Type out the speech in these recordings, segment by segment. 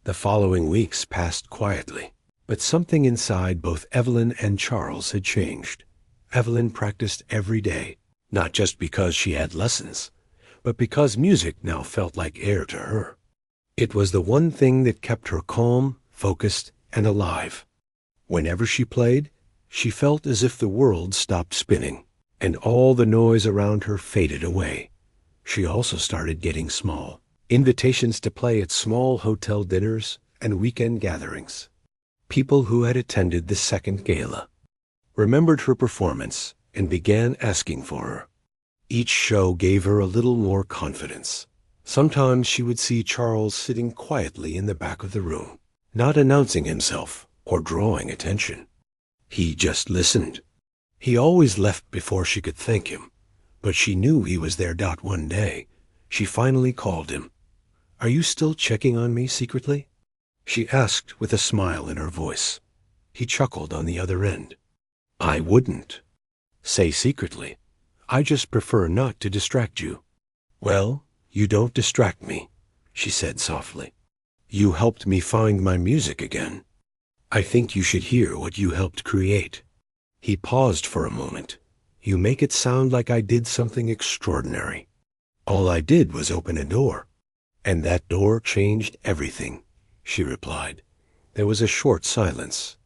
The following weeks passed quietly, but something inside both Evelyn and Charles had changed. Evelyn practiced every day, not just because she had lessons, but because music now felt like air to her. It was the one thing that kept her calm, focused, and alive. Whenever she played, she felt as if the world stopped spinning, and all the noise around her faded away. She also started getting small. Invitations to play at small hotel dinners and weekend gatherings. People who had attended the second gala remembered her performance and began asking for her. Each show gave her a little more confidence. Sometimes she would see Charles sitting quietly in the back of the room, not announcing himself or drawing attention. He just listened. He always left before she could thank him, but she knew he was there. One day, she finally called him. "Are you still checking on me secretly?" she asked with a smile in her voice. He chuckled on the other end. "I wouldn't say secretly. I just prefer not to distract you." "Well, you don't distract me," she said softly. "You helped me find my music again. I think you should hear what you helped create." He paused for a moment. "You make it sound like I did something extraordinary. All I did was open a door, and that door changed everything," she replied. There was a short silence.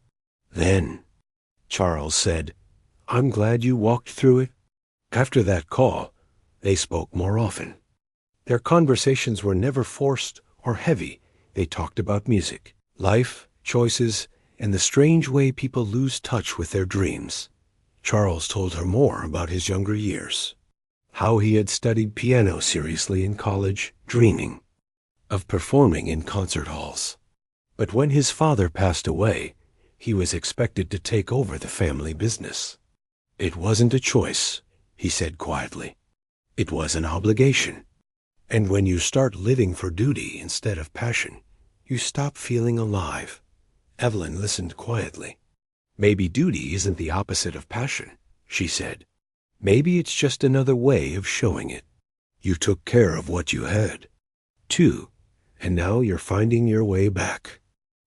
"Then," Charles said, "I'm glad you walked through it." After that call, they spoke more often. Their conversations were never forced or heavy. They talked about music, life, choices, and the strange way people lose touch with their dreams. Charles told her more about his younger years, how he had studied piano seriously in college, dreaming of performing in concert halls. But when his father passed away, he was expected to take over the family business. "It wasn't a choice," he said quietly. "It was an obligation. And when you start living for duty instead of passion, you stop feeling alive." Evelyn listened quietly. "Maybe duty isn't the opposite of passion," she said. "Maybe it's just another way of showing it. You took care of what you had, too, and now you're finding your way back."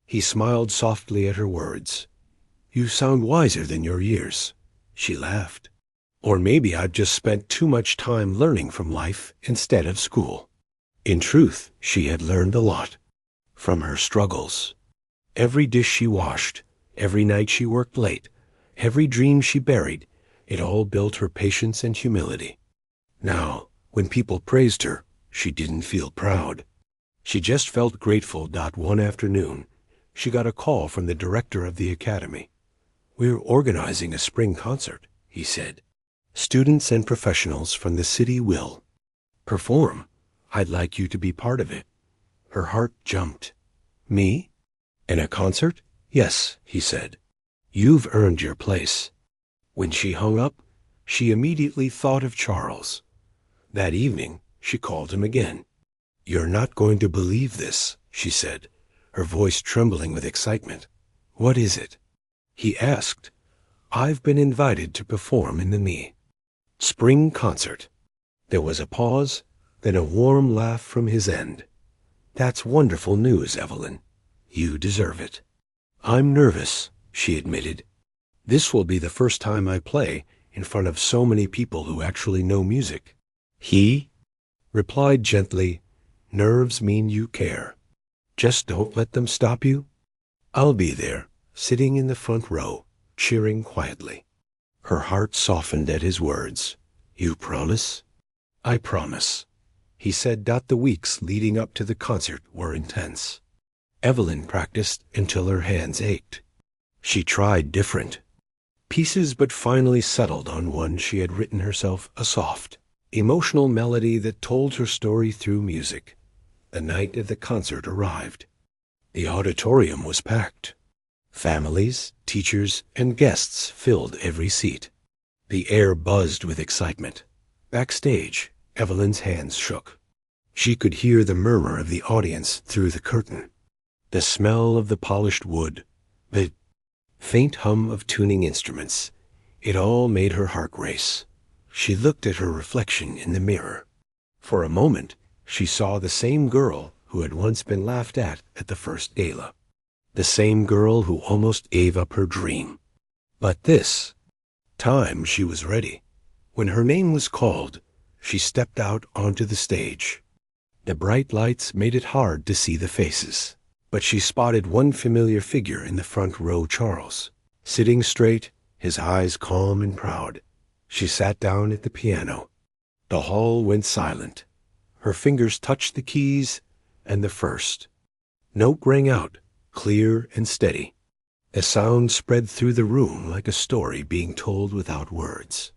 He smiled softly at her words. "You sound wiser than your years." She laughed. "Or maybe I've just spent too much time learning from life instead of school." In truth, she had learned a lot from her struggles. Every dish she washed, every night she worked late, every dream she buried, it all built her patience and humility. Now, when people praised her, she didn't feel proud. She just felt grateful. One afternoon, she got a call from the director of the academy. "We're organizing a spring concert," he said. "Students and professionals from the city will perform. I'd like you to be part of it." Her heart jumped. "Me? In a concert?" "Yes," he said. "You've earned your place." When she hung up, she immediately thought of Charles. That evening, she called him again. "You're not going to believe this," she said, her voice trembling with excitement. "What is it?" He asked. "I've been invited to perform in the spring concert." There was a pause, then a warm laugh from his end. "That's wonderful news, Evelyn. You deserve it." "I'm nervous," she admitted. "This will be the first time I play in front of so many people who actually know music." He replied gently, "Nerves mean you care. Just don't let them stop you. I'll be there, sitting in the front row, cheering quietly." Her heart softened at his words. "You promise?" "I promise," he said. The weeks leading up to the concert were intense. Evelyn practiced until her hands ached. She tried different pieces but finally settled on one she had written herself, a soft, emotional melody that told her story through music. The night of the concert arrived. The auditorium was packed. Families, teachers, and guests filled every seat. The air buzzed with excitement. Backstage, Evelyn's hands shook. She could hear the murmur of the audience through the curtain. The smell of the polished wood, the faint hum of tuning instruments, it all made her heart race. She looked at her reflection in the mirror. For a moment, she saw the same girl who had once been laughed at the first gala. The same girl who almost gave up her dream. But this time she was ready. When her name was called, she stepped out onto the stage. The bright lights made it hard to see the faces, but she spotted one familiar figure in the front row, Charles, sitting straight, his eyes calm and proud. She sat down at the piano. The hall went silent. Her fingers touched the keys, and the first note rang out, clear and steady. A sound spread through the room like a story being told without words.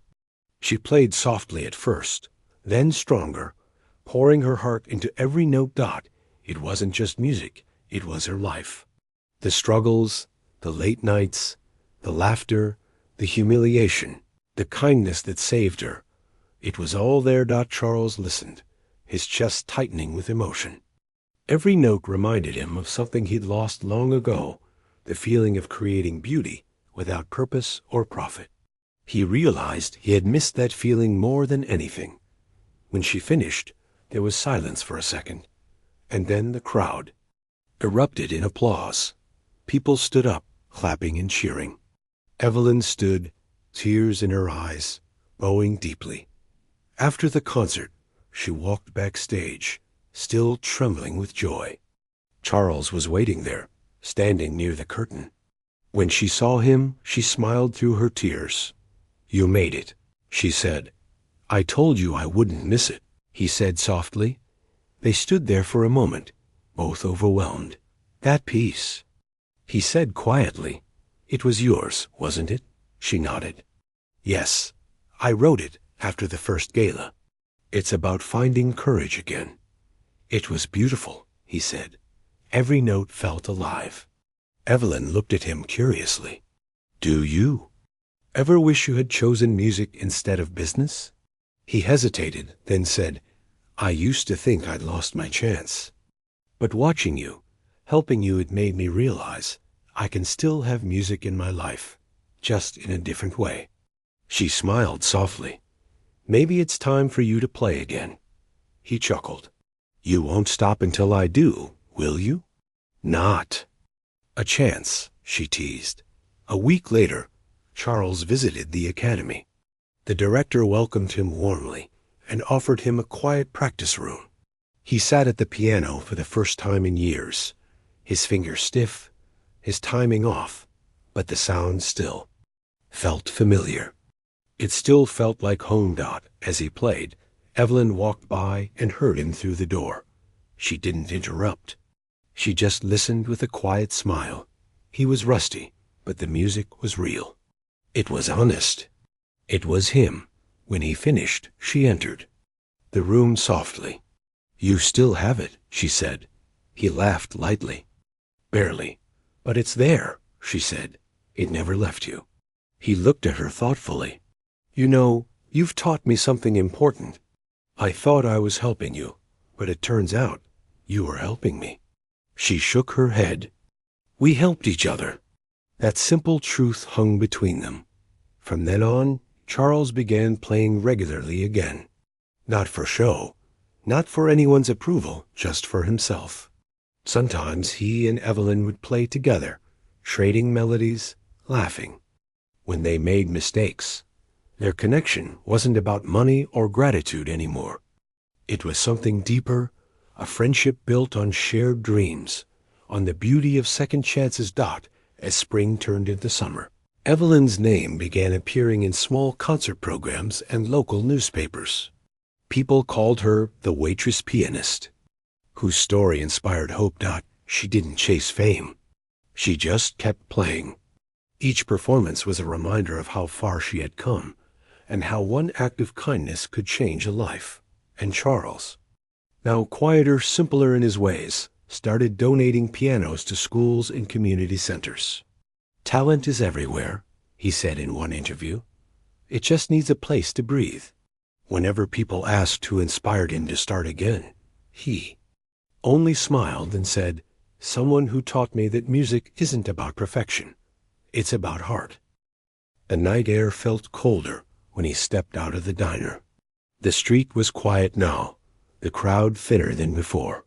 She played softly at first, then stronger, pouring her heart into every note dot. It wasn't just music, it was her life. The struggles, the late nights, the laughter, the humiliation, the kindness that saved her. It was all there. Charles listened, his chest tightening with emotion. Every note reminded him of something he'd lost long ago, the feeling of creating beauty without purpose or profit. He realized he had missed that feeling more than anything. When she finished, there was silence for a second, and then the crowd erupted in applause. People stood up, clapping and cheering. Evelyn stood, tears in her eyes, bowing deeply. After the concert, she walked backstage, still trembling with joy. Charles was waiting there, standing near the curtain. When she saw him, she smiled through her tears. "You made it," she said. "I told you I wouldn't miss it," he said softly. They stood there for a moment, both overwhelmed. "That piece," he said quietly. "It was yours, wasn't it?" She nodded. "Yes, I wrote it after the first gala. It's about finding courage again." "It was beautiful," he said. Every note felt alive. Evelyn looked at him curiously. "Do you ever wish you had chosen music instead of business?" He hesitated, then said, "I used to think I'd lost my chance. But watching you, helping you, it made me realize I can still have music in my life, just in a different way." She smiled softly. "Maybe it's time for you to play again." He chuckled. "You won't stop until I do, will you?" "Not a chance," she teased. A week later, Charles visited the academy. The director welcomed him warmly and offered him a quiet practice room. He sat at the piano for the first time in years, his fingers stiff, his timing off, but the sound still felt familiar. It still felt like home. As he played, Evelyn walked by and heard him through the door. She didn't interrupt. She just listened with a quiet smile. He was rusty, but the music was real. It was honest. It was him. When he finished, she entered the room softly. "You still have it," she said. He laughed lightly. "Barely. But it's there," she said. "It never left you." He looked at her thoughtfully. "You know, you've taught me something important. I thought I was helping you, but it turns out you were helping me." She shook her head. "We helped each other." That simple truth hung between them. From then on, Charles began playing regularly again. Not for show, not for anyone's approval, just for himself. Sometimes he and Evelyn would play together, trading melodies, laughing. When they made mistakes, their connection wasn't about money or gratitude anymore. It was something deeper, a friendship built on shared dreams, on the beauty of second chances. As spring turned into summer, Evelyn's name began appearing in small concert programs and local newspapers. People called her the waitress pianist, whose story inspired hope. She didn't chase fame. She just kept playing. Each performance was a reminder of how far she had come, and how one act of kindness could change a life. And Charles, now quieter, simpler in his ways, started donating pianos to schools and community centers. "Talent is everywhere," he said in one interview. "It just needs a place to breathe." Whenever people asked who inspired him to start again, he only smiled and said, "Someone who taught me that music isn't about perfection. It's about heart." The night air felt colder when he stepped out of the diner. The street was quiet now, the crowd thinner than before.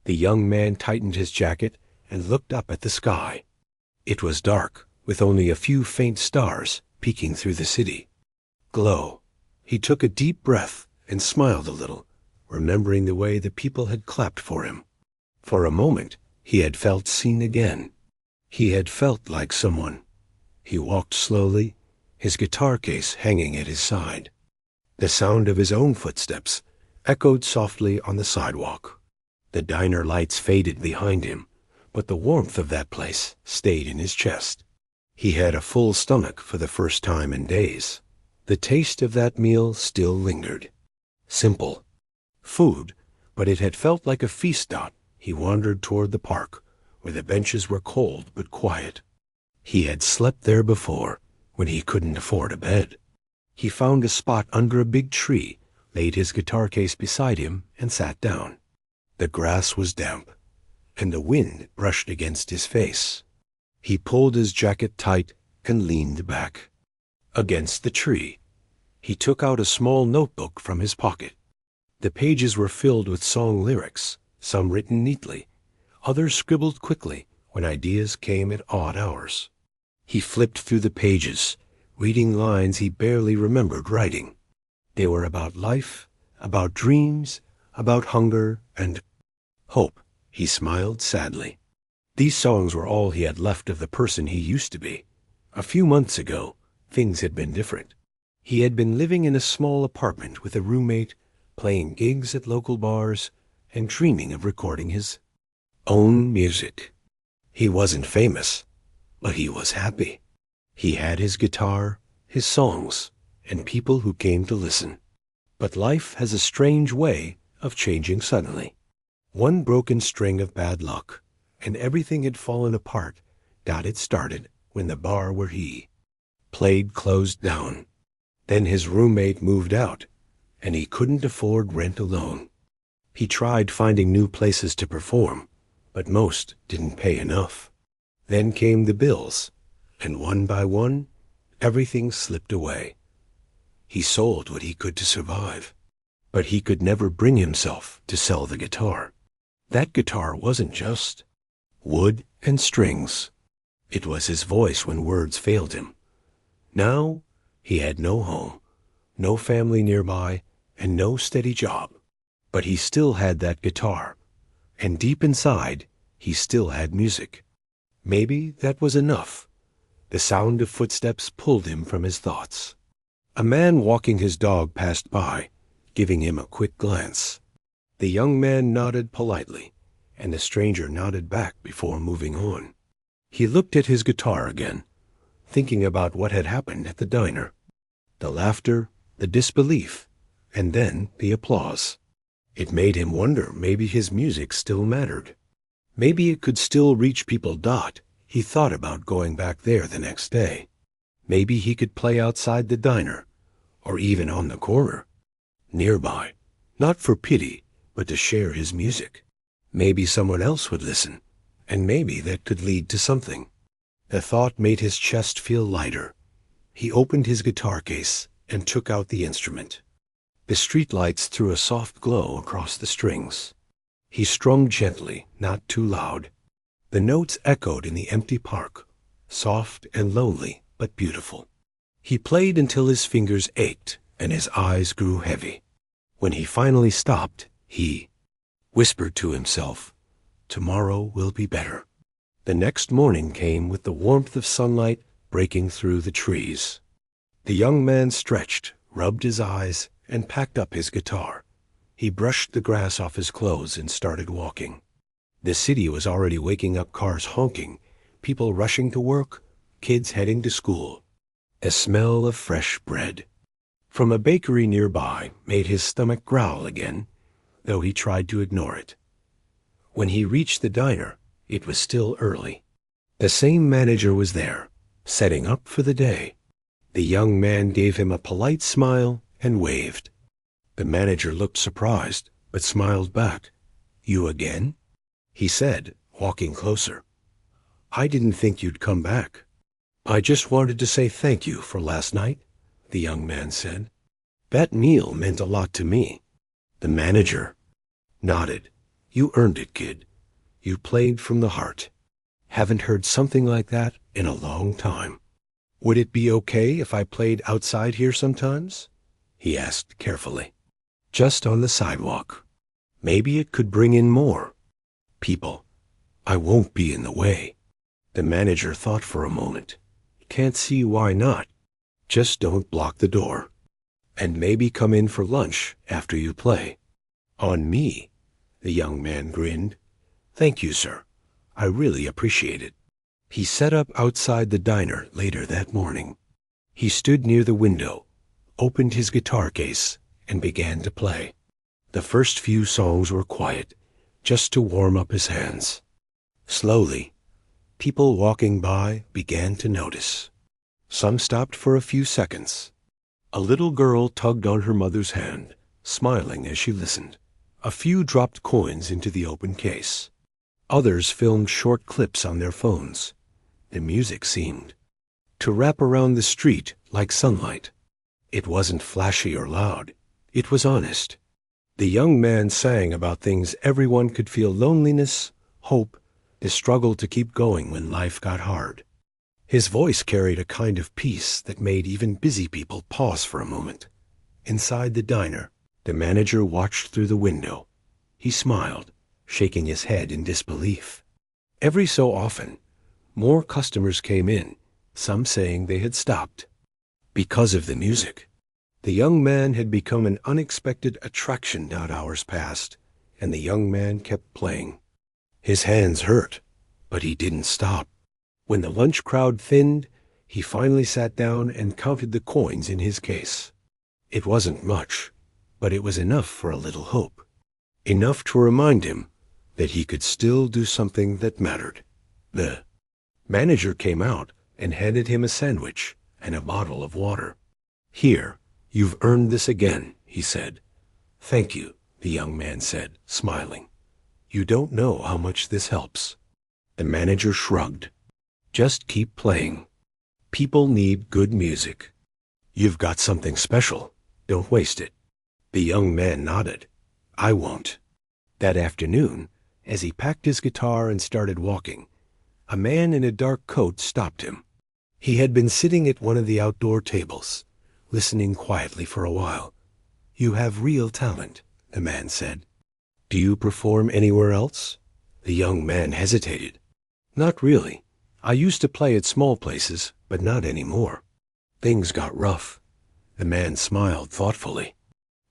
The young man tightened his jacket and looked up at the sky. It was dark, with only a few faint stars peeking through the city. Glow. He took a deep breath and smiled a little, remembering the way the people had clapped for him. For a moment, he had felt seen again. He had felt like someone. He walked slowly, his guitar case hanging at his side. The sound of his own footsteps echoed softly on the sidewalk. The diner lights faded behind him, but the warmth of that place stayed in his chest. He had a full stomach for the first time in days. The taste of that meal still lingered. Simple food, but it had felt like a feast. He wandered toward the park, where the benches were cold but quiet. He had slept there before, when he couldn't afford a bed. He found a spot under a big tree, laid his guitar case beside him, and sat down. The grass was damp, and the wind brushed against his face. He pulled his jacket tight and leaned back. Against the tree, he took out a small notebook from his pocket. The pages were filled with song lyrics, some written neatly, others scribbled quickly when ideas came at odd hours. He flipped through the pages, reading lines he barely remembered writing. They were about life, about dreams, about hunger and hope. He smiled sadly. These songs were all he had left of the person he used to be. A few months ago, things had been different. He had been living in a small apartment with a roommate, playing gigs at local bars, and dreaming of recording his own music. He wasn't famous, but he was happy. He had his guitar, his songs, and people who came to listen. But life has a strange way of changing suddenly. One broken string of bad luck, and everything had fallen apart. It started when the bar where he played closed down. Then his roommate moved out, and he couldn't afford rent alone. He tried finding new places to perform, but most didn't pay enough. Then came the bills, and one by one, everything slipped away. He sold what he could to survive, but he could never bring himself to sell the guitar. That guitar wasn't just wood and strings. It was his voice when words failed him. Now he had no home, no family nearby, and no steady job. But he still had that guitar, and deep inside, he still had music. Maybe that was enough. The sound of footsteps pulled him from his thoughts. A man walking his dog passed by, giving him a quick glance. The young man nodded politely, and the stranger nodded back before moving on. He looked at his guitar again, thinking about what had happened at the diner. The laughter, the disbelief, and then the applause. It made him wonder maybe his music still mattered. Maybe it could still reach people. He thought about going back there the next day. Maybe he could play outside the diner, or even on the corner, nearby, not for pity, but to share his music. Maybe someone else would listen, and maybe that could lead to something. The thought made his chest feel lighter. He opened his guitar case and took out the instrument. The streetlights threw a soft glow across the strings. He strummed gently, not too loud. The notes echoed in the empty park, soft and lonely, but beautiful. He played until his fingers ached and his eyes grew heavy. When he finally stopped, he whispered to himself, "Tomorrow will be better." The next morning came with the warmth of sunlight breaking through the trees. The young man stretched, rubbed his eyes, and packed up his guitar. He brushed the grass off his clothes and started walking. The city was already waking up, cars honking, people rushing to work, kids heading to school. A smell of fresh bread from a bakery nearby made his stomach growl again, though he tried to ignore it. When he reached the diner, it was still early. The same manager was there, setting up for the day. The young man gave him a polite smile and waved. The manager looked surprised, but smiled back. "You again?" he said, walking closer. "I didn't think you'd come back." "I just wanted to say thank you for last night," the young man said. "That meal meant a lot to me." The manager nodded. You earned it, kid. You played from the heart. Haven't heard something like that in a long time. Would it be okay if I played outside here sometimes? He asked carefully. Just on the sidewalk. Maybe it could bring in more people. I won't be in the way. The manager thought for a moment. Can't see why not. Just don't block the door. And maybe come in for lunch after you play. On me, the young man grinned. Thank you, sir. I really appreciate it. He set up outside the diner later that morning. He stood near the window, opened his guitar case, and began to play. The first few songs were quiet, just to warm up his hands. Slowly, people walking by began to notice. Some stopped for a few seconds. A little girl tugged on her mother's hand, smiling as she listened. A few dropped coins into the open case. Others filmed short clips on their phones. The music seemed to wrap around the street like sunlight. It wasn't flashy or loud. It was honest. The young man sang about things everyone could feel: loneliness, hope, the struggle to keep going when life got hard. His voice carried a kind of peace that made even busy people pause for a moment. Inside the diner, the manager watched through the window. He smiled, shaking his head in disbelief. Every so often, more customers came in, some saying they had stopped because of the music. The young man had become an unexpected attraction. Hours passed, and the young man kept playing. His hands hurt, but he didn't stop. When the lunch crowd thinned, he finally sat down and counted the coins in his case. It wasn't much, but it was enough for a little hope. Enough to remind him that he could still do something that mattered. The manager came out and handed him a sandwich and a bottle of water. Here, you've earned this again, he said. Thank you, the young man said, smiling. You don't know how much this helps. The manager shrugged. Just keep playing. People need good music. You've got something special. Don't waste it. The young man nodded. I won't. That afternoon, as he packed his guitar and started walking, a man in a dark coat stopped him. He had been sitting at one of the outdoor tables, listening quietly for a while. You have real talent, the man said. Do you perform anywhere else? The young man hesitated. Not really. I used to play at small places, but not anymore. Things got rough. The man smiled thoughtfully.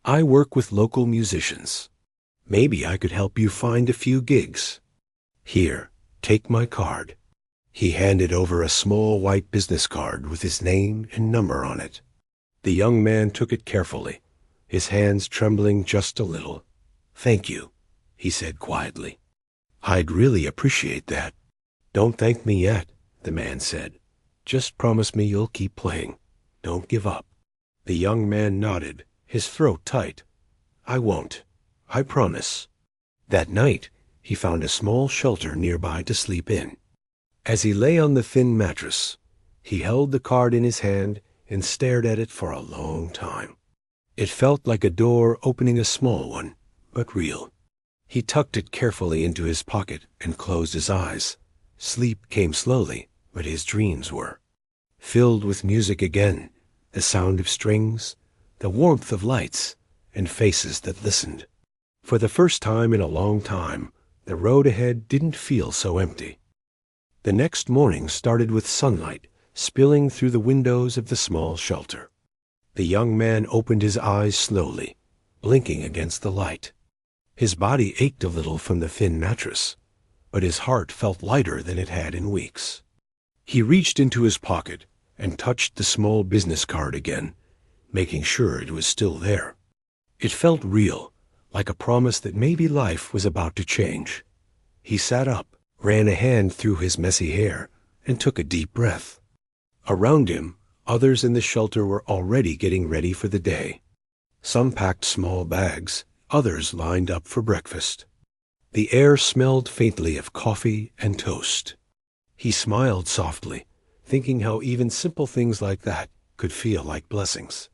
I work with local musicians. Maybe I could help you find a few gigs. Here, take my card. He handed over a small white business card with his name and number on it. The young man took it carefully, his hands trembling just a little. Thank you, he said quietly. I'd really appreciate that. Don't thank me yet, the man said. Just promise me you'll keep playing. Don't give up. The young man nodded, his throat tight. I won't. I promise. That night, he found a small shelter nearby to sleep in. As he lay on the thin mattress, he held the card in his hand and stared at it for a long time. It felt like a door opening, a small one, but real. He tucked it carefully into his pocket and closed his eyes. Sleep came slowly, but his dreams were filled with music again, the sound of strings, the warmth of lights, and faces that listened. For the first time in a long time, the road ahead didn't feel so empty. The next morning started with sunlight spilling through the windows of the small shelter. The young man opened his eyes slowly, blinking against the light. His body ached a little from the thin mattress, but his heart felt lighter than it had in weeks. He reached into his pocket and touched the small business card again, making sure it was still there. It felt real, like a promise that maybe life was about to change. He sat up, ran a hand through his messy hair, and took a deep breath. Around him, others in the shelter were already getting ready for the day. Some packed small bags, others lined up for breakfast. The air smelled faintly of coffee and toast. He smiled softly, thinking how even simple things like that could feel like blessings.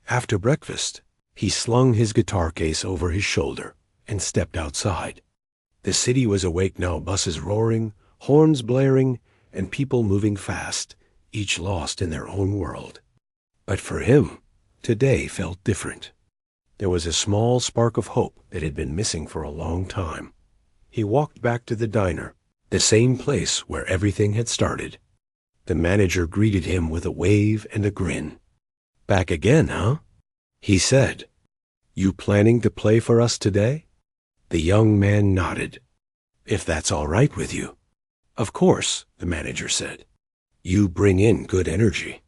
After breakfast, he slung his guitar case over his shoulder and stepped outside. The city was awake now, buses roaring, horns blaring, and people moving fast, each lost in their own world. But for him, today felt different. There was a small spark of hope that had been missing for a long time. He walked back to the diner, the same place where everything had started. The manager greeted him with a wave and a grin. "Back again, huh?" he said. "You planning to play for us today?" The young man nodded. "If that's all right with you." "Of course," the manager said. "You bring in good energy.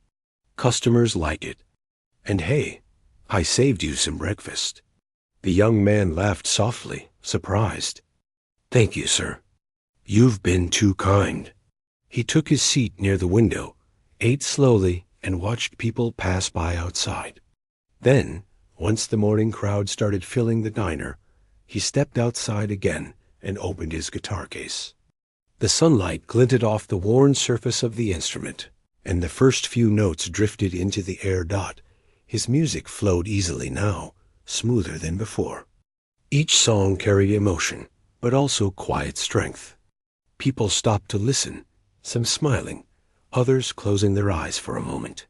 Customers like it. And hey, I saved you some breakfast." The young man laughed softly, surprised. "Thank you, sir. You've been too kind." He took his seat near the window, ate slowly, and watched people pass by outside. Then, once the morning crowd started filling the diner, he stepped outside again and opened his guitar case. The sunlight glinted off the worn surface of the instrument, and the first few notes drifted into the air. His music flowed easily now, smoother than before. Each song carried emotion, but also quiet strength. People stopped to listen, some smiling, others closing their eyes for a moment.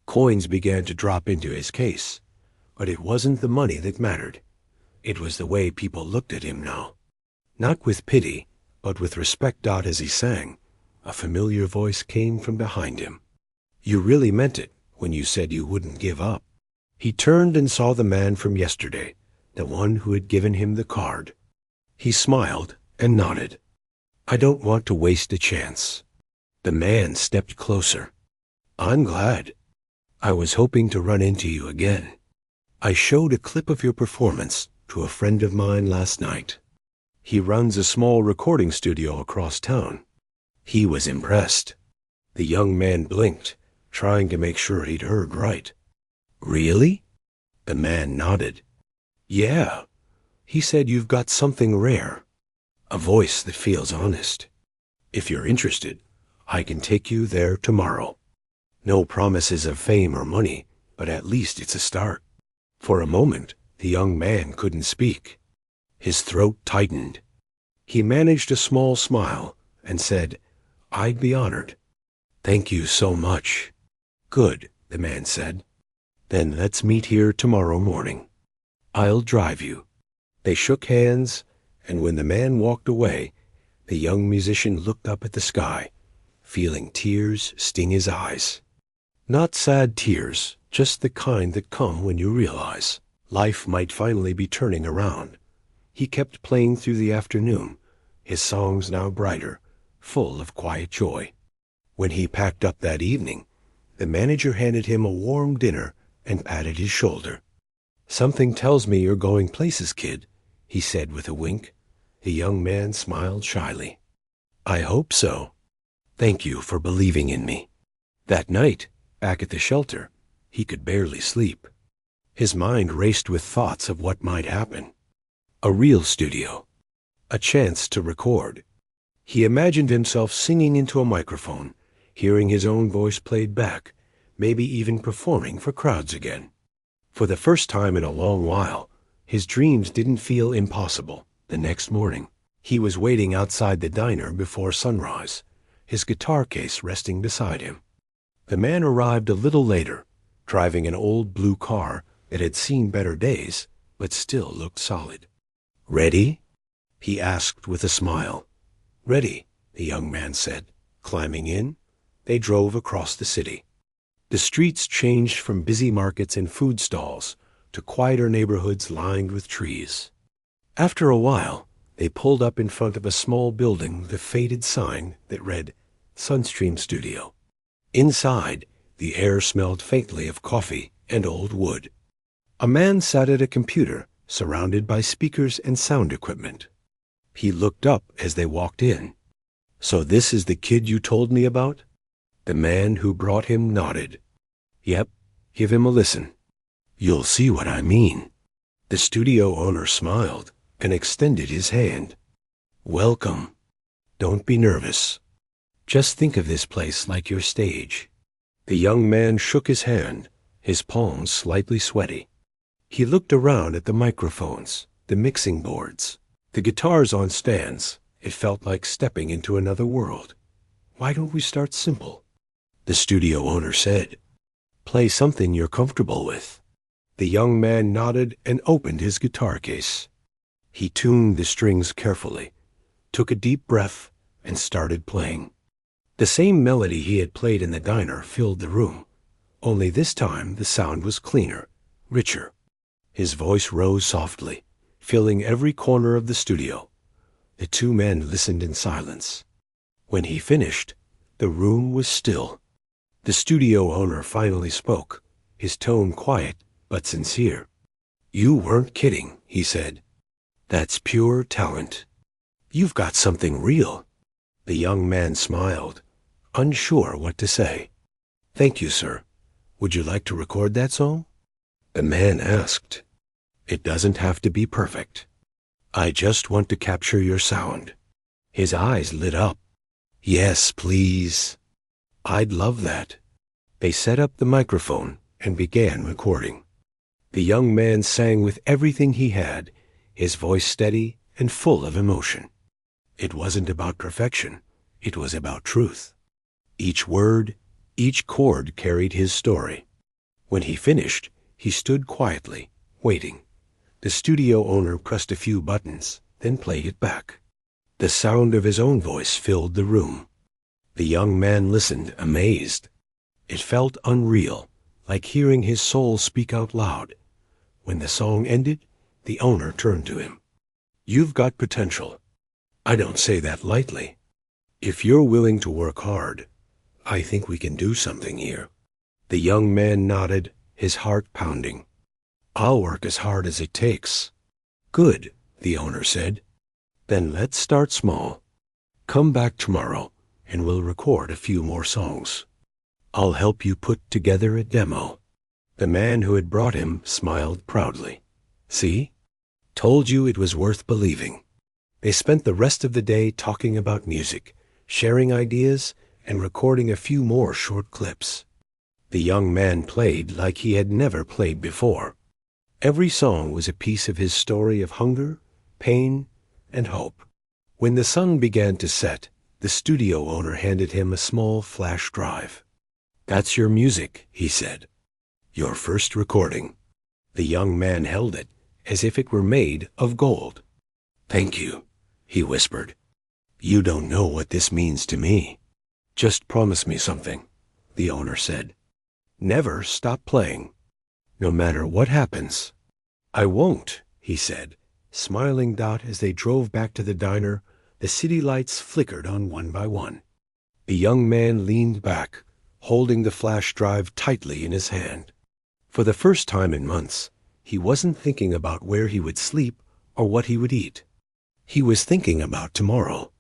Coins began to drop into his case, but it wasn't the money that mattered. It was the way people looked at him now. Not with pity, but with respect. As he sang, a familiar voice came from behind him. "You really meant it when you said you wouldn't give up." He turned and saw the man from yesterday, the one who had given him the card. He smiled and nodded. "I don't want to waste a chance." The man stepped closer. "I'm glad. I was hoping to run into you again. I showed a clip of your performance to a friend of mine last night. He runs a small recording studio across town. He was impressed." The young man blinked, trying to make sure he'd heard right. "Really?" The man nodded. "Yeah. He said you've got something rare. A voice that feels honest. If you're interested, I can take you there tomorrow. No promises of fame or money, but at least it's a start." For a moment, the young man couldn't speak. His throat tightened. He managed a small smile and said, "I'd be honored." "Thank you so much." "Good," the man said. "Then let's meet here tomorrow morning. I'll drive you." They shook hands, and when the man walked away, the young musician looked up at the sky, feeling tears sting his eyes. Not sad tears, just the kind that come when you realize life might finally be turning around. He kept playing through the afternoon, his songs now brighter, full of quiet joy. When he packed up that evening, the manager handed him a warm dinner and patted his shoulder. "Something tells me you're going places, kid," he said with a wink. The young man smiled shyly. "I hope so. Thank you for believing in me." That night, back at the shelter, he could barely sleep. His mind raced with thoughts of what might happen. A real studio. A chance to record. He imagined himself singing into a microphone, hearing his own voice played back, maybe even performing for crowds again. For the first time in a long while, his dreams didn't feel impossible. The next morning, he was waiting outside the diner before sunrise, his guitar case resting beside him. The man arrived a little later, driving an old blue car that had seen better days, but still looked solid. "Ready?" he asked with a smile. "Ready," the young man said. Climbing in, they drove across the city. The streets changed from busy markets and food stalls to quieter neighborhoods lined with trees. After a while, they pulled up in front of a small building with a faded sign that read Sunstream Studio. Inside, the air smelled faintly of coffee and old wood. A man sat at a computer, surrounded by speakers and sound equipment. He looked up as they walked in. "So this is the kid you told me about?" The man who brought him nodded. "Yep, give him a listen. You'll see what I mean." The studio owner smiled and extended his hand. "Welcome. Don't be nervous. Just think of this place like your stage." The young man shook his hand, his palms slightly sweaty. He looked around at the microphones, the mixing boards, The guitars on stands. It felt like stepping into another world. Why don't we start simple? The studio owner said. Play something you're comfortable with. The young man nodded and opened his guitar case. He tuned the strings carefully, took a deep breath, and started playing. The same melody he had played in the diner filled the room, only this time the sound was cleaner, richer. His voice rose softly, filling every corner of the studio. The two men listened in silence. When he finished, the room was still. The studio owner finally spoke, his tone quiet but sincere. You weren't kidding, he said. That's pure talent. You've got something real. The young man smiled, unsure what to say. Thank you, sir. Would you like to record that song? The man asked. It doesn't have to be perfect. I just want to capture your sound. His eyes lit up. Yes, please. I'd love that. They set up the microphone and began recording. The young man sang with everything he had, his voice steady and full of emotion. It wasn't about perfection. It was about truth. Each word, each chord carried his story. When he finished, he stood quietly, waiting. The studio owner pressed a few buttons, then played it back. The sound of his own voice filled the room. The young man listened, amazed. It felt unreal, like hearing his soul speak out loud. When the song ended, the owner turned to him. You've got potential. I don't say that lightly. If you're willing to work hard, I think we can do something here. The young man nodded, his heart pounding. I'll work as hard as it takes. Good, the owner said. Then let's start small. Come back tomorrow, and we'll record a few more songs. I'll help you put together a demo. The man who had brought him smiled proudly. See? Told you it was worth believing. They spent the rest of the day talking about music, sharing ideas, and recording a few more short clips. The young man played like he had never played before. Every song was a piece of his story of hunger, pain, and hope. When the sun began to set, the studio owner handed him a small flash drive. That's your music, he said. Your first recording. The young man held it as if it were made of gold. Thank you, he whispered. You don't know what this means to me. Just promise me something, the owner said. Never stop playing, no matter what happens. I won't, he said, smiling as they drove back to the diner. The city lights flickered on one by one. The young man leaned back, holding the flash drive tightly in his hand. For the first time in months, he wasn't thinking about where he would sleep or what he would eat. He was thinking about tomorrow,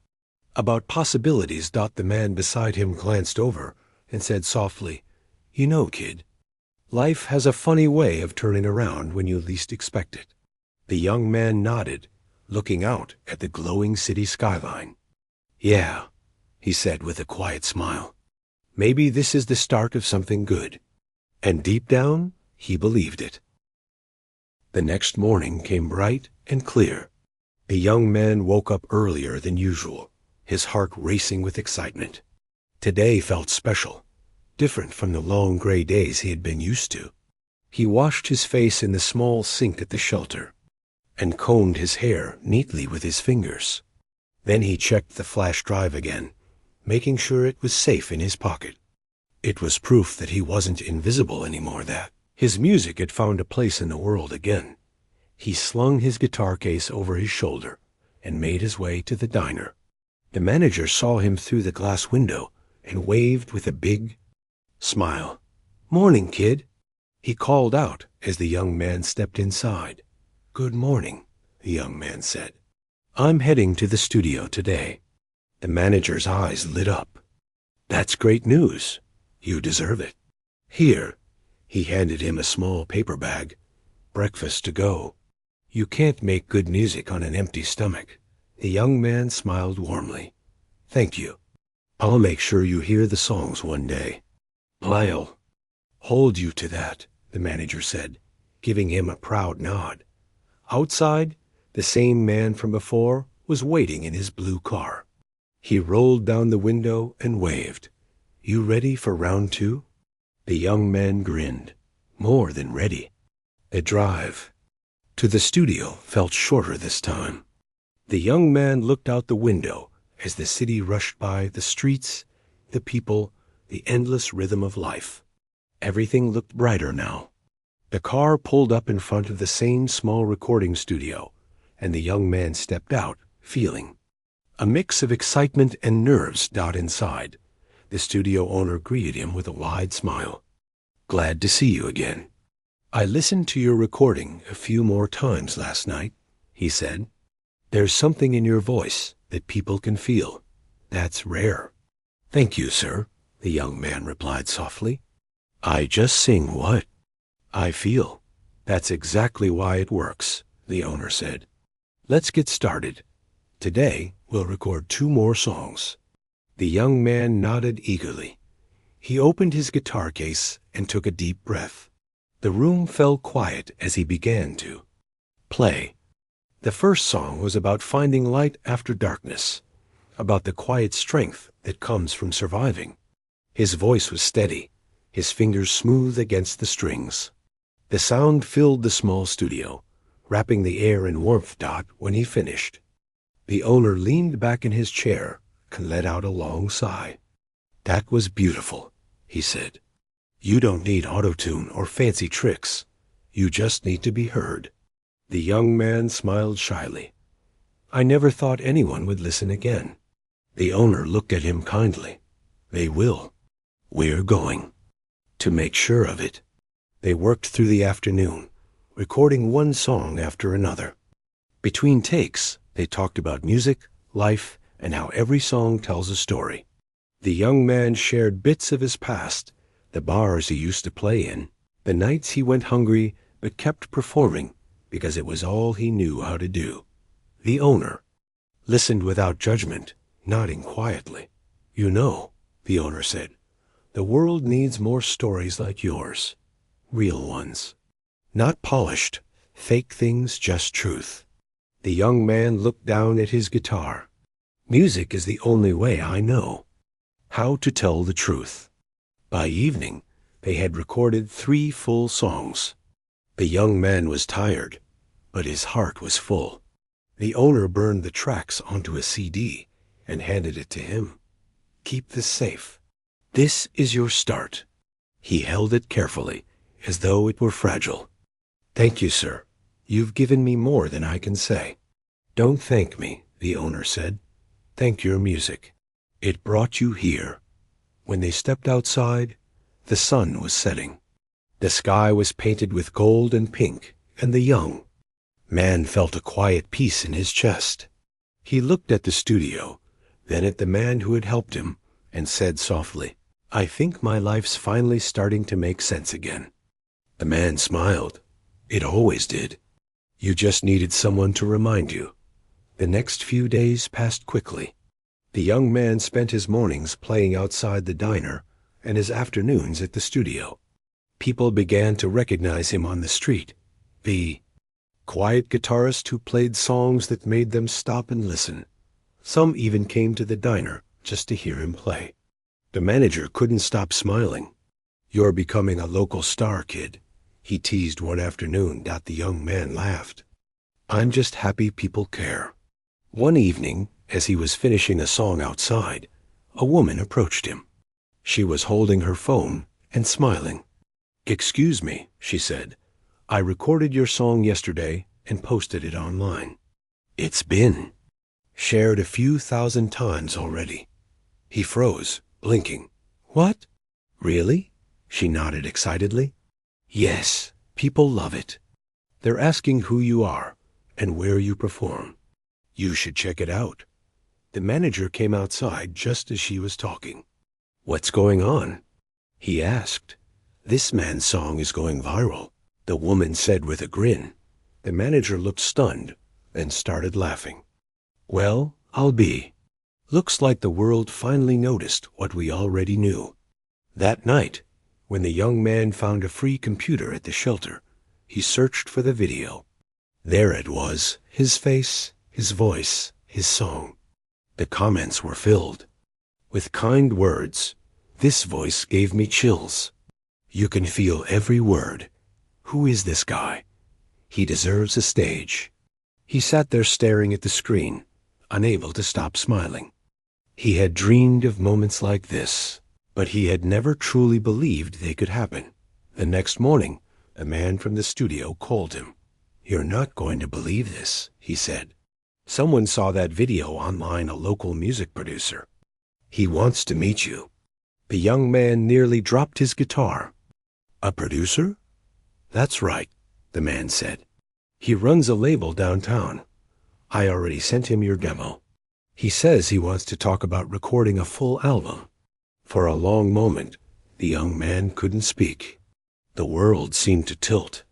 about possibilities. The man beside him glanced over and said softly, You know, kid, life has a funny way of turning around when you least expect it. The young man nodded, looking out at the glowing city skyline. Yeah, he said with a quiet smile. Maybe this is the start of something good. And deep down, he believed it. The next morning came bright and clear. The young man woke up earlier than usual, his heart racing with excitement. Today felt special, different from the long gray days he had been used to. He washed his face in the small sink at the shelter and combed his hair neatly with his fingers. Then he checked the flash drive again, making sure it was safe in his pocket. It was proof that he wasn't invisible anymore, that his music had found a place in the world again. He slung his guitar case over his shoulder and made his way to the diner. The manager saw him through the glass window and waved with a big smile. Morning, kid, he called out as the young man stepped inside. Good morning, the young man said. I'm heading to the studio today. The manager's eyes lit up. That's great news. You deserve it. Here, he handed him a small paper bag. Breakfast to go. You can't make good music on an empty stomach. The young man smiled warmly. Thank you. I'll make sure you hear the songs one day. I'll hold you to that, the manager said, giving him a proud nod. Outside, The same man from before was waiting in his blue car. He rolled down the window and waved. "You ready for round two?" The young man grinned. More than ready. The drive to the studio felt shorter this time. The young man looked out the window as the city rushed by, the streets, the people, the endless rhythm of life. Everything looked brighter now. The car pulled up in front of the same small recording studio, and the young man stepped out, feeling a mix of excitement and nerves inside. The studio owner greeted him with a wide smile. "Glad to see you again. I listened to your recording a few more times last night," he said. "There's something in your voice that people can feel. That's rare." "Thank you, sir," the young man replied softly. "I just sing what I feel. That's exactly why it works," the owner said. "Let's get started. Today, we'll record 2 more songs." The young man nodded eagerly. He opened his guitar case and took a deep breath. The room fell quiet as he began to play. The first song was about finding light after darkness, about the quiet strength that comes from surviving. His voice was steady, his fingers smooth against the strings. The sound filled the small studio, wrapping the air in warmth. When he finished, the owner leaned back in his chair and let out a long sigh. "That was beautiful," he said. "You don't need auto-tune or fancy tricks. You just need to be heard." The young man smiled shyly. "I never thought anyone would listen again." The owner looked at him kindly. "They will. We're going to make sure of it." They worked through the afternoon, recording one song after another. Between takes, they talked about music, life, and how every song tells a story. The young man shared bits of his past, the bars he used to play in, the nights he went hungry but kept performing because it was all he knew how to do. The owner listened without judgment, nodding quietly. "You know," the owner said, "the world needs more stories like yours. Real ones. Not polished, fake things, just truth." The young man looked down at his guitar. "Music is the only way I know how to tell the truth." By evening, they had recorded 3 full songs. The young man was tired, but his heart was full. The owner burned the tracks onto a CD and handed it to him. "Keep this safe. This is your start." He held it carefully, as though it were fragile. "Thank you, sir. You've given me more than I can say." "Don't thank me," the owner said. "Thank your music. It brought you here." When they stepped outside, the sun was setting. The sky was painted with gold and pink, and the young man felt a quiet peace in his chest. He looked at the studio, then at the man who had helped him, and said softly, "I think my life's finally starting to make sense again." The man smiled. "It always did. You just needed someone to remind you." The next few days passed quickly. The young man spent his mornings playing outside the diner and his afternoons at the studio. People began to recognize him on the street, the quiet guitarist who played songs that made them stop and listen. Some even came to the diner just to hear him play. The manager couldn't stop smiling. "You're becoming a local star, kid," he teased one afternoon. The young man laughed. "I'm just happy people care." One evening, as he was finishing a song outside, a woman approached him. She was holding her phone and smiling. "Excuse me," she said. "I recorded your song yesterday and posted it online. It's been shared a few thousand times already." He froze, blinking. "What? Really?" She nodded excitedly. "Yes, people love it. They're asking who you are and where you perform. You should check it out." The manager came outside just as she was talking. "What's going on?" he asked. "This man's song is going viral," the woman said with a grin. The manager looked stunned and started laughing. "Well, I'll be. Looks like the world finally noticed what we already knew." That night, when the young man found a free computer at the shelter, he searched for the video. There it was, his face, his voice, his song. The comments were filled with kind words. This voice gave me chills. You can feel every word. Who is this guy? He deserves a stage. He sat there staring at the screen, unable to stop smiling. He had dreamed of moments like this, but he had never truly believed they could happen. The next morning, a man from the studio called him. You're not going to believe this, he said. Someone saw that video online, a local music producer. He wants to meet you. The young man nearly dropped his guitar. A producer? That's right, the man said. He runs a label downtown. I already sent him your demo. He says he wants to talk about recording a full album. For a long moment, the young man couldn't speak. The world seemed to tilt.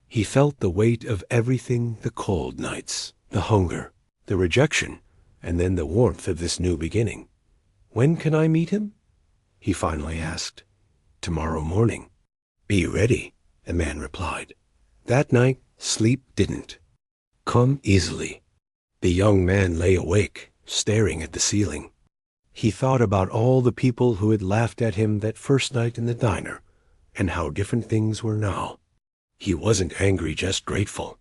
He felt the weight of everything, the cold nights, the hunger, the rejection, and then the warmth of this new beginning. When can I meet him? He finally asked. Tomorrow morning. Be ready, the man replied. That night, sleep didn't come easily. The young man lay awake, staring at the ceiling. He thought about all the people who had laughed at him that first night in the diner, and how different things were now. He wasn't angry, just grateful.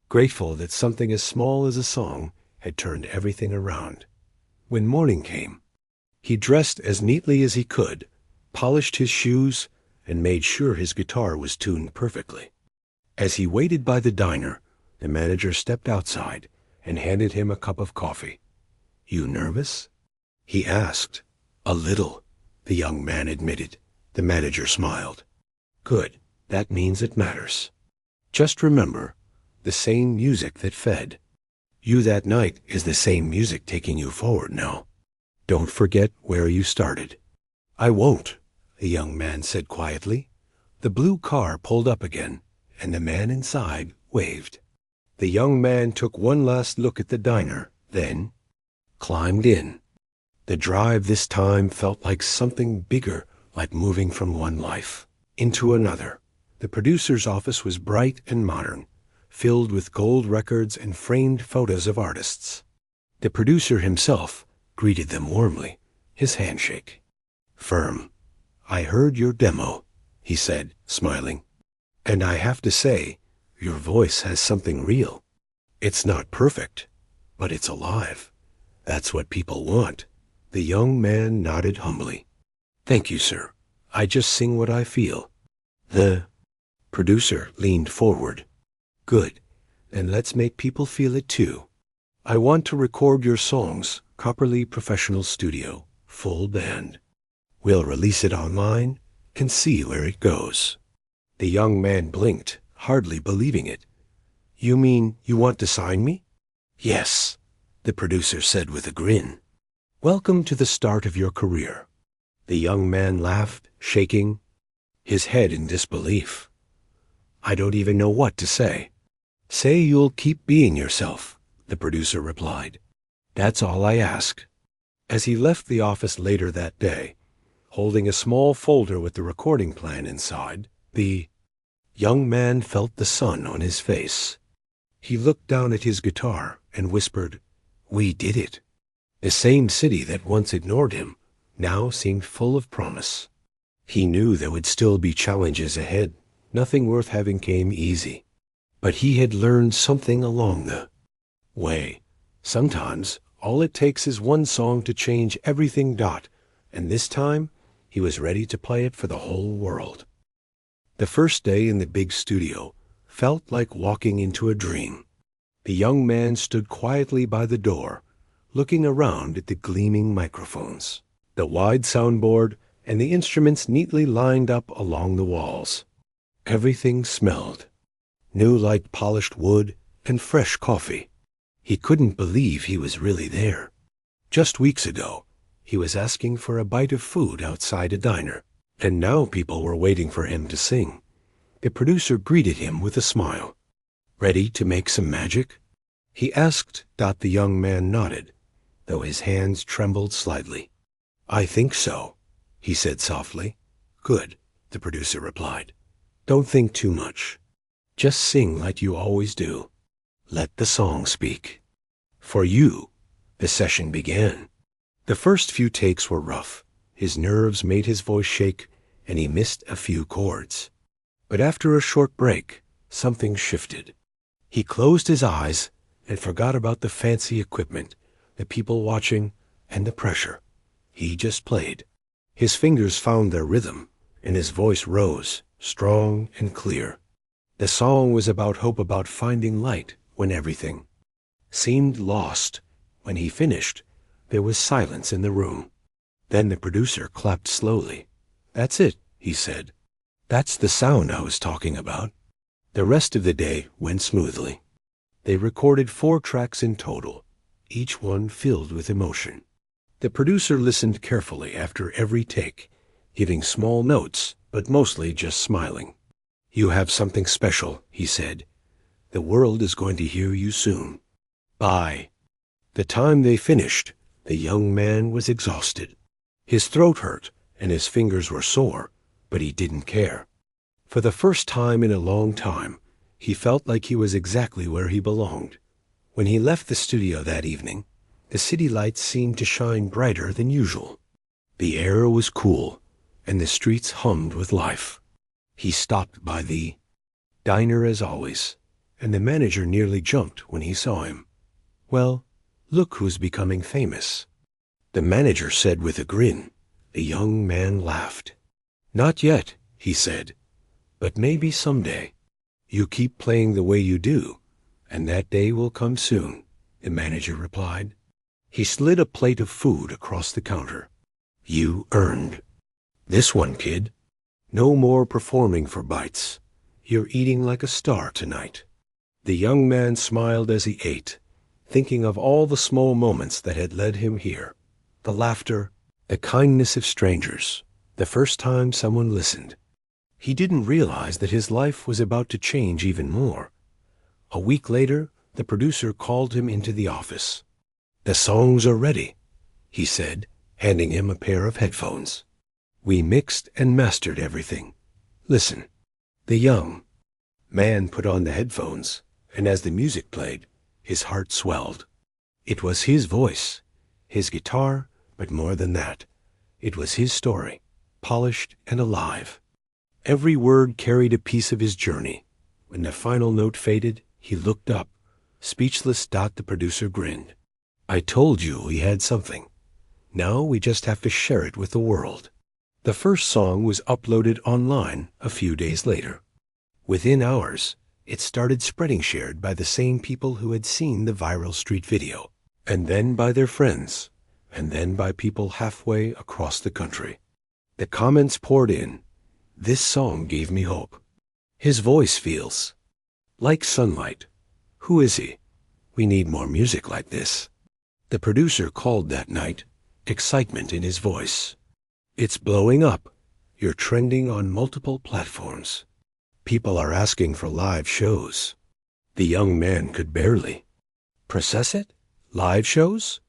Grateful that something as small as a song had turned everything around. When morning came, he dressed as neatly as he could, polished his shoes, and made sure his guitar was tuned perfectly. As he waited by the diner, the manager stepped outside and handed him a cup of coffee. You nervous? He asked. A little, the young man admitted. The manager smiled. Good, that means it matters. Just remember, the same music that fed you that night is the same music taking you forward now. Don't forget where you started. I won't, the young man said quietly. The blue car pulled up again, and the man inside waved. The young man took one last look at the diner, then climbed in. The drive this time felt like something bigger, like moving from one life into another. The producer's office was bright and modern, filled with gold records and framed photos of artists. The producer himself greeted them warmly, his handshake firm. I heard your demo, he said, smiling. And I have to say, your voice has something real. It's not perfect, but it's alive. That's what people want. The young man nodded humbly. Thank you, sir. I just sing what I feel. The producer leaned forward. Good. And let's make people feel it too. I want to record your songs, Copperly Professional Studio, full band. We'll release it online and see where it goes. The young man blinked, hardly believing it. You mean you want to sign me? Yes, the producer said with a grin. Welcome to the start of your career. The young man laughed, shaking his head in disbelief. I don't even know what to say. Say you'll keep being yourself, the producer replied. That's all I ask. As he left the office later that day, holding a small folder with the recording plan inside, the young man felt the sun on his face. He looked down at his guitar and whispered, We did it. The same city that once ignored him now seemed full of promise. He knew there would still be challenges ahead. Nothing worth having came easy. But he had learned something along the way. Sometimes all it takes is one song to change everything. And this time he was ready to play it for the whole world. The first day in the big studio felt like walking into a dream. The young man stood quietly by the door, looking around at the gleaming microphones, the wide soundboard, and the instruments neatly lined up along the walls. Everything smelled new, like polished wood and fresh coffee. He couldn't believe he was really there. Just weeks ago, he was asking for a bite of food outside a diner, and now people were waiting for him to sing. The producer greeted him with a smile. Ready to make some magic? He asked. The young man nodded, though his hands trembled slightly. I think so, he said softly. Good, the producer replied. Don't think too much. Just sing like you always do. Let the song speak. For you, the session began. The first few takes were rough. His nerves made his voice shake, and he missed a few chords. But after a short break, something shifted. He closed his eyes and forgot about the fancy equipment, the people watching, and the pressure. He just played. His fingers found their rhythm, and his voice rose, strong and clear. The song was about hope, about finding light when everything seemed lost. When he finished, there was silence in the room. Then the producer clapped slowly. "That's it," he said. "That's the sound I was talking about." The rest of the day went smoothly. They recorded 4 tracks in total, each one filled with emotion. The producer listened carefully after every take, giving small notes, but mostly just smiling. "You have something special," he said. "The world is going to hear you soon. Bye." The time they finished, the young man was exhausted. His throat hurt and his fingers were sore, but he didn't care. For the first time in a long time, he felt like he was exactly where he belonged. When he left the studio that evening, the city lights seemed to shine brighter than usual. The air was cool, and the streets hummed with life. He stopped by the diner as always, and the manager nearly jumped when he saw him. "Well, look who's becoming famous," the manager said with a grin. The young man laughed. "Not yet," he said, "but maybe someday. You keep playing the way you do, and that day will come soon," the manager replied. He slid a plate of food across the counter. "You earned this one, kid. No more performing for bites. You're eating like a star tonight." The young man smiled as he ate, thinking of all the small moments that had led him here. The laughter, the kindness of strangers, the first time someone listened. He didn't realize that his life was about to change even more. A week later, the producer called him into the office. "The songs are ready," he said, handing him a pair of headphones. "We mixed and mastered everything. Listen." The young man put on the headphones, and as the music played, his heart swelled. It was his voice, his guitar, but more than that, it was his story, polished and alive. Every word carried a piece of his journey. When the final note faded, he looked up. Speechless, the producer grinned. "I told you we had something. Now we just have to share it with the world." The first song was uploaded online a few days later. Within hours, it started spreading, shared by the same people who had seen the viral street video, and then by their friends, and then by people halfway across the country. The comments poured in. "This song gave me hope. His voice feels like sunlight. Who is he? We need more music like this." The producer called that night, excitement in his voice. "It's blowing up. You're trending on multiple platforms. People are asking for live shows." The young man could barely process it. "Live shows?"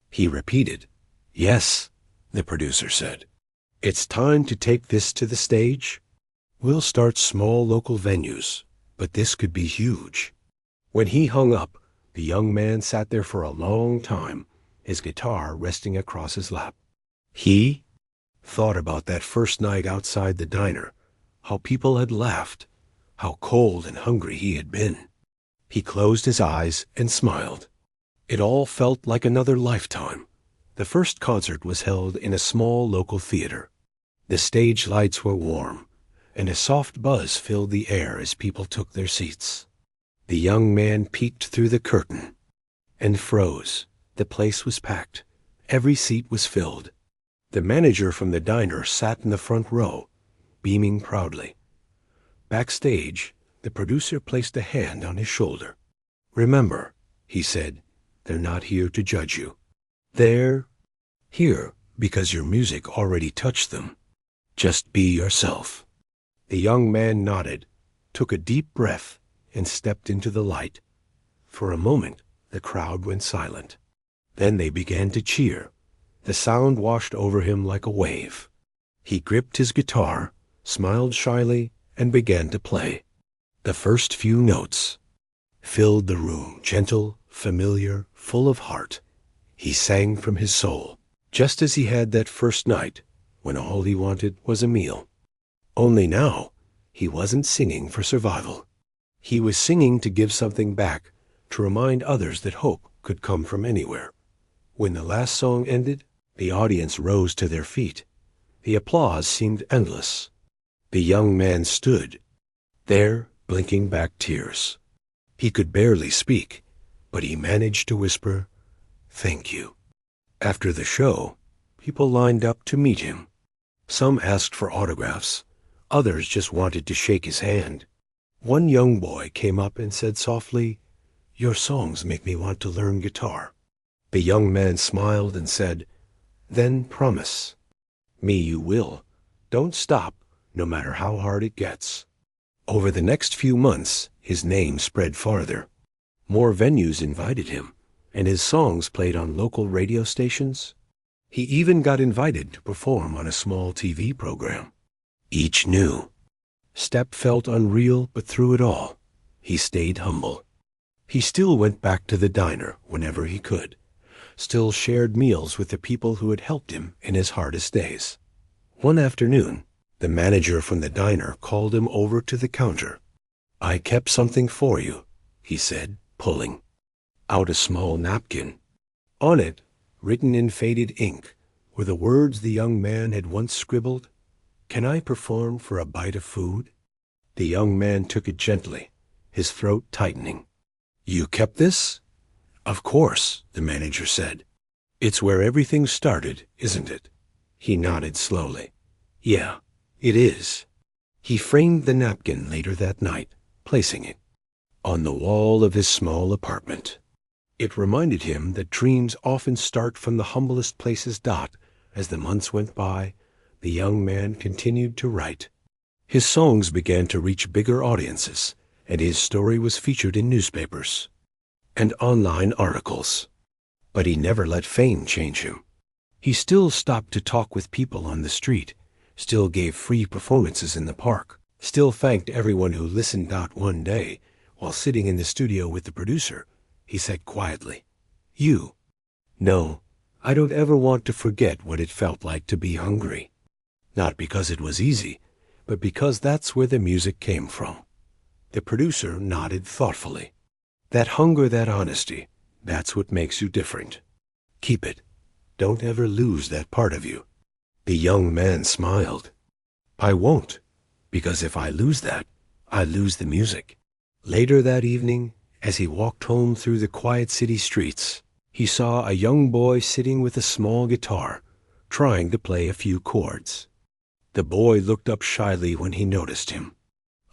He repeated. "Yes," the producer said. "It's time to take this to the stage. We'll start small local venues, but this could be huge." When he hung up, the young man sat there for a long time, his guitar resting across his lap. He thought about that first night outside the diner, how people had laughed, how cold and hungry he had been. He closed his eyes and smiled. It all felt like another lifetime. The first concert was held in a small local theater. The stage lights were warm, and a soft buzz filled the air as people took their seats. The young man peeked through the curtain and froze. The place was packed. Every seat was filled. The manager from the diner sat in the front row, beaming proudly. Backstage, the producer placed a hand on his shoulder. "Remember," he said, "they're not here to judge you. They're here because your music already touched them. Just be yourself." The young man nodded, took a deep breath, and stepped into the light. For a moment, the crowd went silent. Then they began to cheer. The sound washed over him like a wave. He gripped his guitar, smiled shyly, and began to play. The first few notes. filled the room, gentle, familiar, full of heart. He sang from his soul, just as he had that first night when all he wanted was a meal. Only now, he wasn't singing for survival. He was singing to give something back, to remind others that hope could come from anywhere. When the last song ended, the audience rose to their feet. The applause seemed endless. The young man stood there, blinking back tears. He could barely speak, but he managed to whisper, "Thank you." After the show, people lined up to meet him. Some asked for autographs. Others just wanted to shake his hand. One young boy came up and said softly, "Your songs make me want to learn guitar." The young man smiled and said, "Then promise me you will. Don't stop, no matter how hard it gets." Over the next few months, his name spread farther. More venues invited him, and his songs played on local radio stations. He even got invited to perform on a small TV program. Each new step felt unreal, but through it all, he stayed humble. He still went back to the diner whenever he could, still shared meals with the people who had helped him in his hardest days. One afternoon, the manager from the diner called him over to the counter. "I kept something for you," he said, pulling out a small napkin. On it, written in faded ink, were the words the young man had once scribbled, "Can I perform for a bite of food?" The young man took it gently, his throat tightening. "You kept this?" "Of course," the manager said. "It's where everything started, isn't it?" He nodded slowly. "Yeah, it is." He framed the napkin later that night, placing it on the wall of his small apartment. It reminded him that dreams often start from the humblest places. As the months went by, the young man continued to write. His songs began to reach bigger audiences, and his story was featured in newspapers and online articles. But he never let fame change him. He still stopped to talk with people on the street, still gave free performances in the park, still thanked everyone who listened. One day, while sitting in the studio with the producer, he said quietly, No, I don't ever want to forget what it felt like to be hungry. Not because it was easy, but because that's where the music came from." The producer nodded thoughtfully. "That hunger, that honesty, that's what makes you different. Keep it. Don't ever lose that part of you." The young man smiled. "I won't, because if I lose that, I lose the music." Later that evening, as he walked home through the quiet city streets, he saw a young boy sitting with a small guitar, trying to play a few chords. The boy looked up shyly when he noticed him.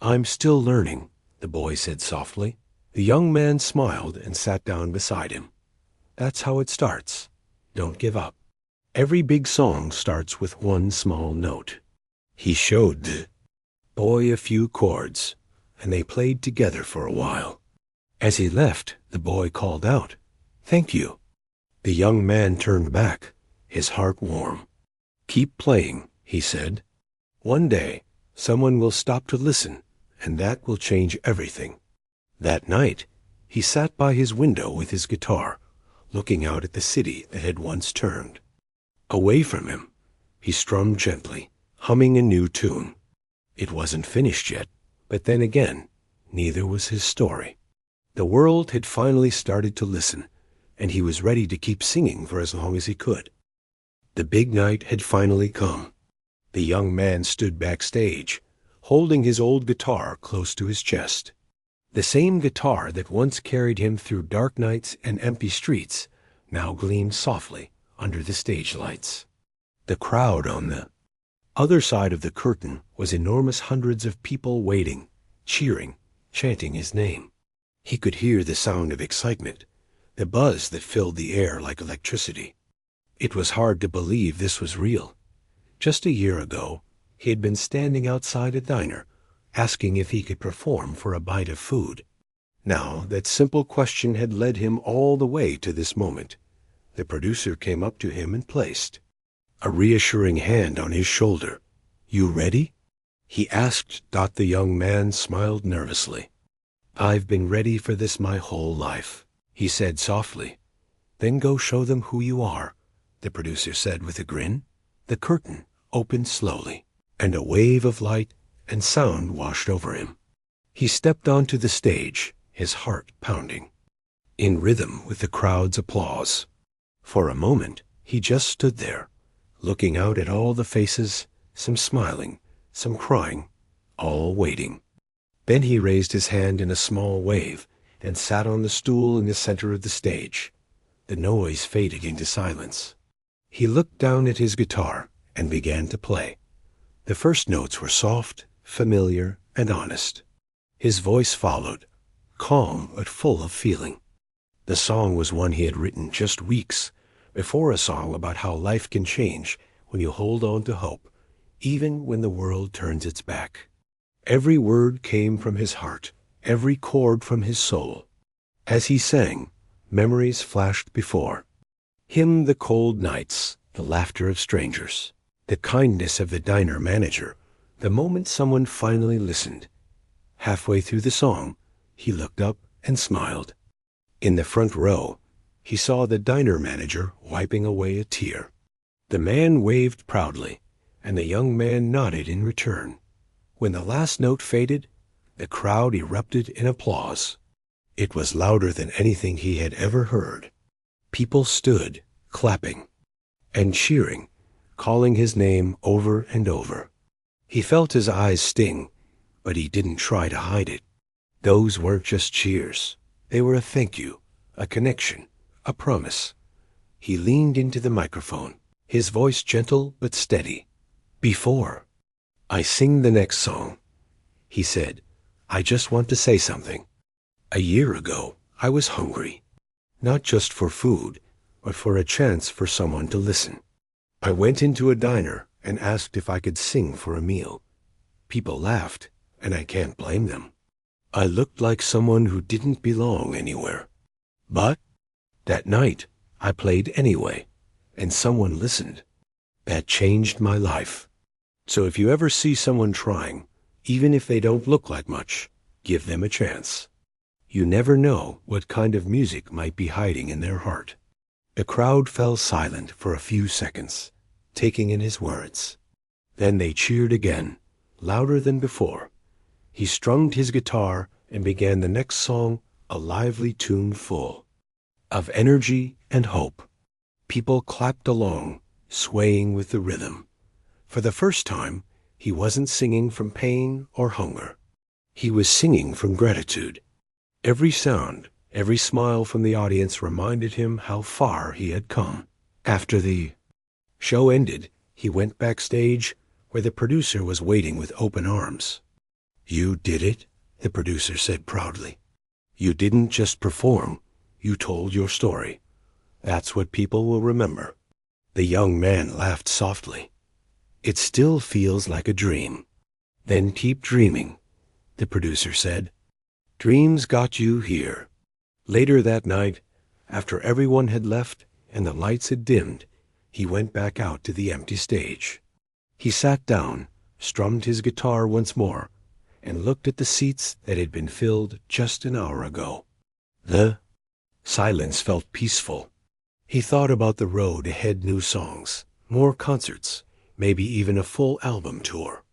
"I'm still learning," the boy said softly. The young man smiled and sat down beside him. "That's how it starts. Don't give up. Every big song starts with one small note." He showed the boy a few chords, and they played together for a while. As he left, the boy called out, "Thank you." The young man turned back, his heart warm. "Keep playing," he said. "One day, someone will stop to listen, and that will change everything." That night, he sat by his window with his guitar, looking out at the city that had once turned. Away from him, he strummed gently, humming a new tune. It wasn't finished yet, but then again, neither was his story. The world had finally started to listen, and he was ready to keep singing for as long as he could. The big night had finally come. The young man stood backstage, holding his old guitar close to his chest. The same guitar that once carried him through dark nights and empty streets now gleamed softly under the stage lights. The crowd on the other side of the curtain was enormous, hundreds of people waiting, cheering, chanting his name. He could hear the sound of excitement, the buzz that filled the air like electricity. It was hard to believe this was real. Just a year ago, he had been standing outside a diner, asking if he could perform for a bite of food. Now, that simple question had led him all the way to this moment. The producer came up to him and placed a reassuring hand on his shoulder. "You ready?" he asked. The young man smiled nervously. "I've been ready for this my whole life," he said softly. "Then go show them who you are," the producer said with a grin. The curtain opened slowly, and a wave of light and sound washed over him. He stepped onto the stage, his heart pounding, in rhythm with the crowd's applause. For a moment, he just stood there, looking out at all the faces, some smiling, some crying, all waiting. Then he raised his hand in a small wave and sat on the stool in the center of the stage. The noise faded into silence. He looked down at his guitar and began to play. The first notes were soft, familiar, and honest. His voice followed, calm but full of feeling. The song was one he had written just weeks before, a song about how life can change when you hold on to hope, even when the world turns its back. Every word came from his heart, every chord from his soul. As he sang, memories flashed before him: the cold nights, the laughter of strangers, the kindness of the diner manager, the moment someone finally listened. Halfway through the song, he looked up and smiled. In the front row, he saw the diner manager wiping away a tear. The man waved proudly, and the young man nodded in return. When the last note faded, the crowd erupted in applause. It was louder than anything he had ever heard. People stood, clapping and cheering, calling his name over and over. He felt his eyes sting, but he didn't try to hide it. Those weren't just cheers. They were a thank you, a connection, a promise. He leaned into the microphone, his voice gentle but steady. "Before I sing the next song," he said, "I just want to say something. A year ago, I was hungry, not just for food, but for a chance for someone to listen. I went into a diner and asked if I could sing for a meal. People laughed, and I can't blame them. I looked like someone who didn't belong anywhere. But that night, I played anyway, and someone listened. That changed my life. So if you ever see someone trying, even if they don't look like much, give them a chance. You never know what kind of music might be hiding in their heart." The crowd fell silent for a few seconds, taking in his words. Then they cheered again, louder than before. He strummed his guitar and began the next song, a lively tune full of energy and hope. People clapped along, swaying with the rhythm. For the first time, he wasn't singing from pain or hunger. He was singing from gratitude. Every sound, every smile from the audience reminded him how far he had come. After the show ended, he went backstage where the producer was waiting with open arms. "You did it," the producer said proudly. "You didn't just perform, you told your story. That's what people will remember." The young man laughed softly. "It still feels like a dream." "Then keep dreaming," the producer said. "Dreams got you here." Later that night, after everyone had left and the lights had dimmed, he went back out to the empty stage. He sat down, strummed his guitar once more, and looked at the seats that had been filled just an hour ago. The silence felt peaceful. He thought about the road ahead, new songs, more concerts, maybe even a full album tour.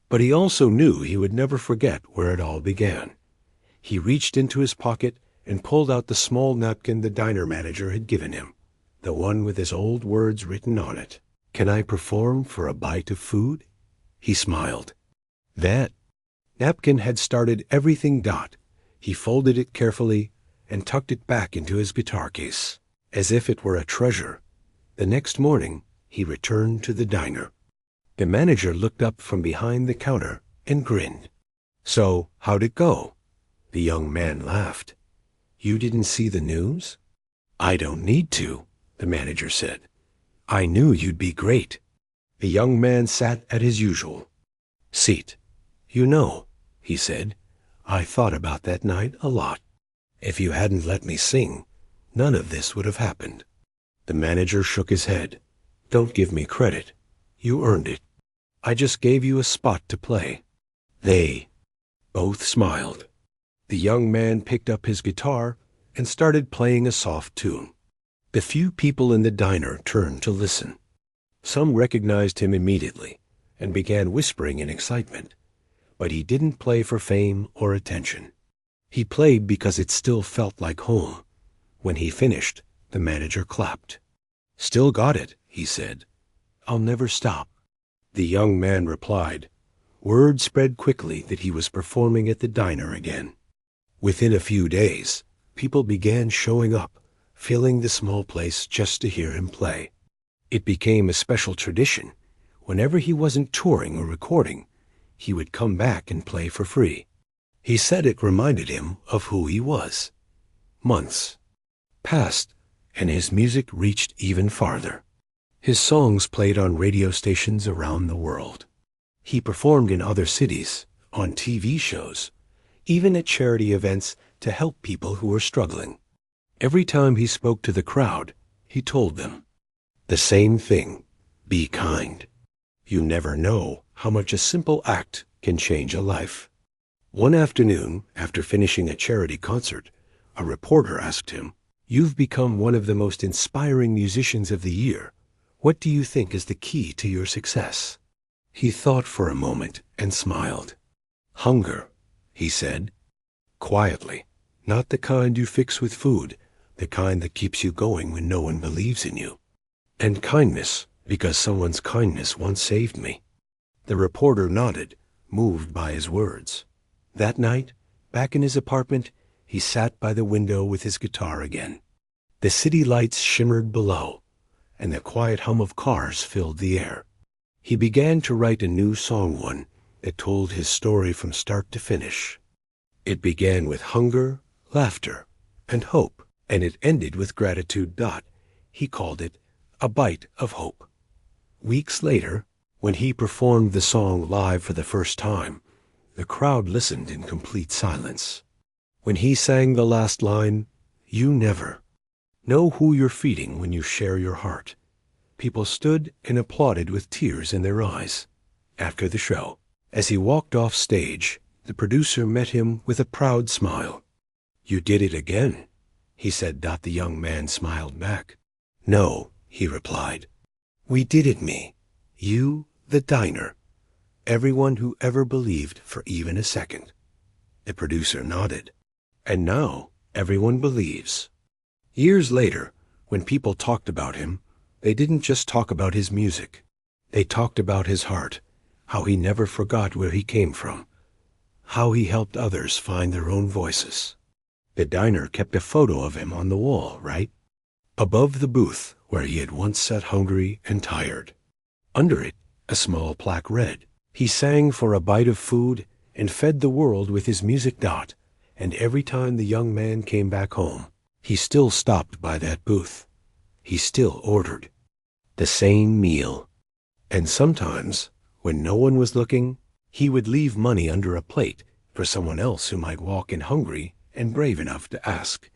But he also knew he would never forget where it all began. He reached into his pocket and pulled out the small napkin the diner manager had given him, the one with his old words written on it. "Can I perform for a bite of food?" He smiled. That napkin had started everything. He folded it carefully and tucked it back into his guitar case, as if it were a treasure. The next morning, he returned to the diner. The manager looked up from behind the counter and grinned. "So, how'd it go?" The young man laughed. "You didn't see the news?" "I don't need to," the manager said. "I knew you'd be great." The young man sat at his usual seat. "You know," he said, "I thought about that night a lot. If you hadn't let me sing, none of this would have happened." The manager shook his head. "Don't give me credit. You earned it. I just gave you a spot to play." They both smiled. The young man picked up his guitar and started playing a soft tune. The few people in the diner turned to listen. Some recognized him immediately and began whispering in excitement. But he didn't play for fame or attention. He played because it still felt like home. When he finished, the manager clapped. "Still got it," he said. "I'll never stop." The young man replied. Word spread quickly that he was performing at the diner again. Within a few days, people began showing up, filling the small place just to hear him play. It became a special tradition. Whenever he wasn't touring or recording, he would come back and play for free. He said it reminded him of who he was. Months passed, and his music reached even farther. His songs played on radio stations around the world. He performed in other cities, on TV shows, even at charity events to help people who were struggling. Every time he spoke to the crowd, he told them the same thing: be kind. You never know how much a simple act can change a life. One afternoon, after finishing a charity concert, a reporter asked him, "You've become one of the most inspiring musicians of the year. What do you think is the key to your success?" He thought for a moment and smiled. "Hunger," he said, quietly, "not the kind you fix with food, the kind that keeps you going when no one believes in you. And kindness, because someone's kindness once saved me." The reporter nodded, moved by his words. That night, back in his apartment, he sat by the window with his guitar again. The city lights shimmered below, and the quiet hum of cars filled the air. He began to write a new song, one that told his story from start to finish. It began with hunger, laughter, and hope, and it ended with gratitude. He called it A Bite of Hope. Weeks later, when he performed the song live for the first time, the crowd listened in complete silence. When he sang the last line, "You never know who you're feeding when you share your heart," people stood and applauded with tears in their eyes. After the show, as he walked off stage, the producer met him with a proud smile. "You did it again," he said. The young man smiled back. "No," he replied. "We did it, me. You, the diner. Everyone who ever believed for even a second." The producer nodded. "And now everyone believes." Years later, when people talked about him, they didn't just talk about his music. They talked about his heart, how he never forgot where he came from, how he helped others find their own voices. The diner kept a photo of him on the wall, right above the booth where he had once sat hungry and tired. Under it, a small plaque read, "He sang for a bite of food and fed the world with his music." And every time the young man came back home, he still stopped by that booth. He still ordered the same meal. And sometimes, when no one was looking, he would leave money under a plate for someone else who might walk in hungry and brave enough to ask,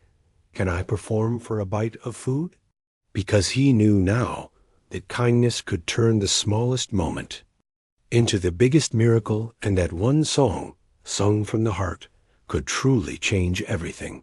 "Can I perform for a bite of food?" Because he knew now that kindness could turn the smallest moment into the biggest miracle, and that one song, sung from the heart, could truly change everything.